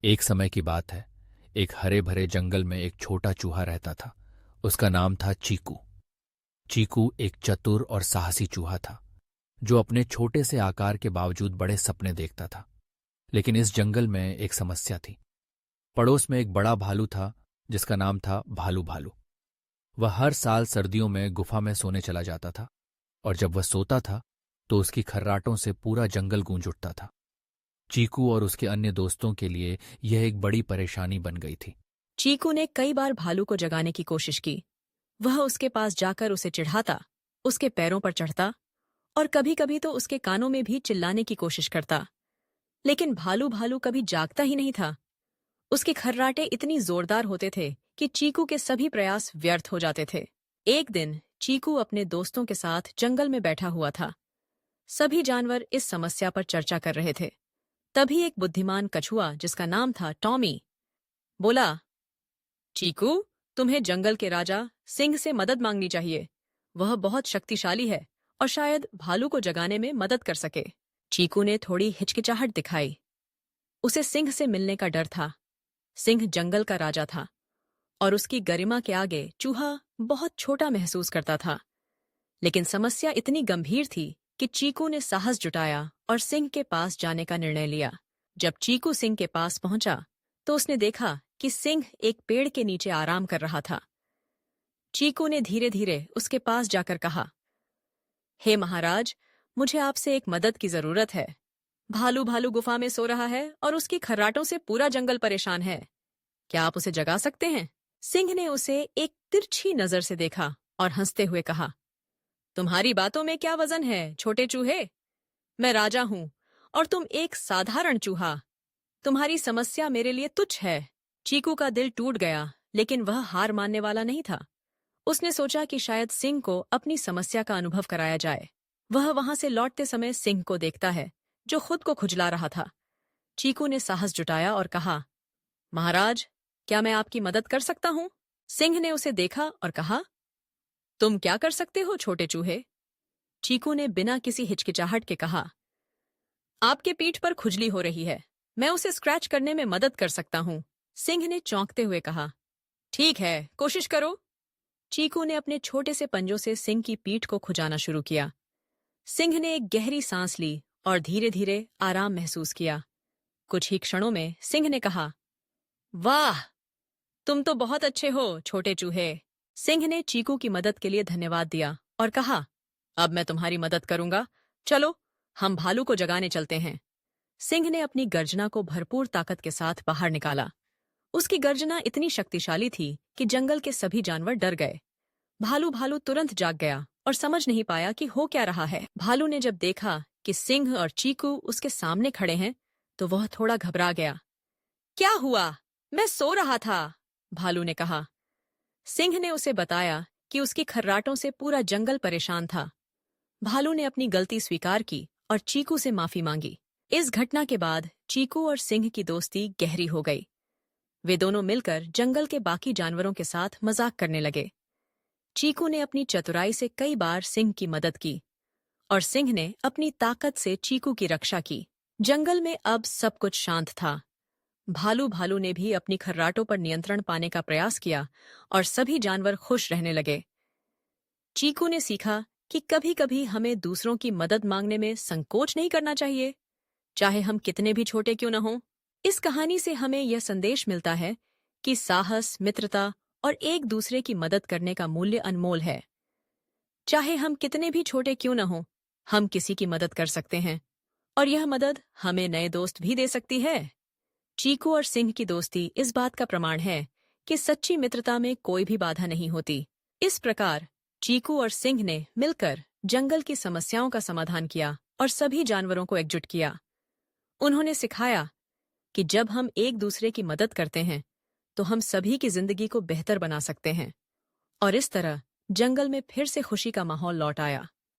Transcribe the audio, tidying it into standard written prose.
एक समय की बात है। एक हरे भरे जंगल में एक छोटा चूहा रहता था। उसका नाम था चीकू। चीकू एक चतुर और साहसी चूहा था जो अपने छोटे से आकार के बावजूद बड़े सपने देखता था। लेकिन इस जंगल में एक समस्या थी। पड़ोस में एक बड़ा भालू था जिसका नाम था भालू भालू। वह हर साल सर्दियों में गुफा में सोने चला जाता था और जब वह सोता था तो उसकी खर्राटों से पूरा जंगल गूंज उठता था। चीकू और उसके अन्य दोस्तों के लिए यह एक बड़ी परेशानी बन गई थी। चीकू ने कई बार भालू को जगाने की कोशिश की। वह उसके पास जाकर उसे चिढ़ाता, उसके पैरों पर चढ़ता और कभी-कभी तो उसके कानों में भी चिल्लाने की कोशिश करता। लेकिन भालू भालू कभी जागता ही नहीं था। उसके खर्राटे इतनी जोरदार होते थे कि चीकू के सभी प्रयास व्यर्थ हो जाते थे। एक दिन चीकू अपने दोस्तों के साथ जंगल में बैठा हुआ था। सभी जानवर इस समस्या पर चर्चा कर रहे थे। तभी एक बुद्धिमान कछुआ जिसका नाम था टॉमी बोला, चीकू, तुम्हें जंगल के राजा सिंह से मदद मांगनी चाहिए। वह बहुत शक्तिशाली है और शायद भालू को जगाने में मदद कर सके। चीकू ने थोड़ी हिचकिचाहट दिखाई। उसे सिंह से मिलने का डर था। सिंह जंगल का राजा था और उसकी गरिमा के आगे चूहा बहुत छोटा महसूस करता था। लेकिन समस्या इतनी गंभीर थी कि चीकू ने साहस जुटाया और सिंह के पास जाने का निर्णय लिया। जब चीकू सिंह के पास पहुंचा तो उसने देखा कि सिंह एक पेड़ के नीचे आराम कर रहा था। चीकू ने धीरे धीरे उसके पास जाकर कहा, हे महाराज, मुझे आपसे एक मदद की जरूरत है। भालू भालू गुफा में सो रहा है और उसकी खर्राटों से पूरा जंगल परेशान है। क्या आप उसे जगा सकते हैं? सिंह ने उसे एक तिरछी नजर से देखा और हंसते हुए कहा, तुम्हारी बातों में क्या वजन है, छोटे चूहे? मैं राजा हूं और तुम एक साधारण चूहा। तुम्हारी समस्या मेरे लिए तुच्छ है। चीकू का दिल टूट गया, लेकिन वह हार मानने वाला नहीं था। उसने सोचा कि शायद सिंह को अपनी समस्या का अनुभव कराया जाए। वह वहां से लौटते समय सिंह को देखता है, जो खुद को खुजला रहा था। चीकू ने साहस जुटाया और कहा, महाराज, क्या मैं आपकी मदद कर सकता हूं? सिंह ने उसे देखा और कहा, तुम क्या कर सकते हो, छोटे चूहे? चीकू ने बिना किसी हिचकिचाहट के कहा, आपके पीठ पर खुजली हो रही है। मैं उसे स्क्रैच करने में मदद कर सकता हूं। सिंह ने चौंकते हुए कहा, ठीक है, कोशिश करो। चीकू ने अपने छोटे से पंजों से सिंह की पीठ को खुजाना शुरू किया। सिंह ने एक गहरी सांस ली और धीरे धीरे आराम महसूस किया। कुछ ही क्षणों में सिंह ने कहा, वाह, तुम तो बहुत अच्छे हो, छोटे चूहे। सिंह ने चीकू की मदद के लिए धन्यवाद दिया और कहा, अब मैं तुम्हारी मदद करूंगा। चलो, हम भालू को जगाने चलते हैं। सिंह ने अपनी गर्जना को भरपूर ताकत के साथ बाहर निकाला। उसकी गर्जना इतनी शक्तिशाली थी कि जंगल के सभी जानवर डर गए। भालू भालू तुरंत जाग गया और समझ नहीं पाया कि हो क्या रहा है। भालू ने जब देखा कि सिंह और चीकू उसके सामने खड़े हैं, तो वह थोड़ा घबरा गया। क्या हुआ? मैं सो रहा था, भालू ने कहा। सिंह ने उसे बताया कि उसकी खर्राटों से पूरा जंगल परेशान था। भालू ने अपनी गलती स्वीकार की और चीकू से माफी मांगी। इस घटना के बाद चीकू और सिंह की दोस्ती गहरी हो गई। वे दोनों मिलकर जंगल के बाकी जानवरों के साथ मजाक करने लगे। चीकू ने अपनी चतुराई से कई बार सिंह की मदद की और सिंह ने अपनी ताकत से चीकू की रक्षा की। जंगल में अब सब कुछ शांत था। भालू भालू ने भी अपनी खर्राटों पर नियंत्रण पाने का प्रयास किया और सभी जानवर खुश रहने लगे। चीकू ने सीखा कि कभी-कभी हमें दूसरों की मदद मांगने में संकोच नहीं करना चाहिए, चाहे हम कितने भी छोटे क्यों न हों। इस कहानी से हमें यह संदेश मिलता है कि साहस, मित्रता और एक दूसरे की मदद करने का मूल्य अनमोल है। चाहे हम कितने भी छोटे क्यों न हों, हम किसी की मदद कर सकते हैं और यह मदद हमें नए दोस्त भी दे सकती है। चीकू और सिंह की दोस्ती इस बात का प्रमाण है कि सच्ची मित्रता में कोई भी बाधा नहीं होती। इस प्रकार चीकू और सिंह ने मिलकर जंगल की समस्याओं का समाधान किया और सभी जानवरों को एकजुट किया। उन्होंने सिखाया कि जब हम एक दूसरे की मदद करते हैं तो हम सभी की जिंदगी को बेहतर बना सकते हैं और इस तरह जंगल में फिर से खुशी का माहौल लौट आया।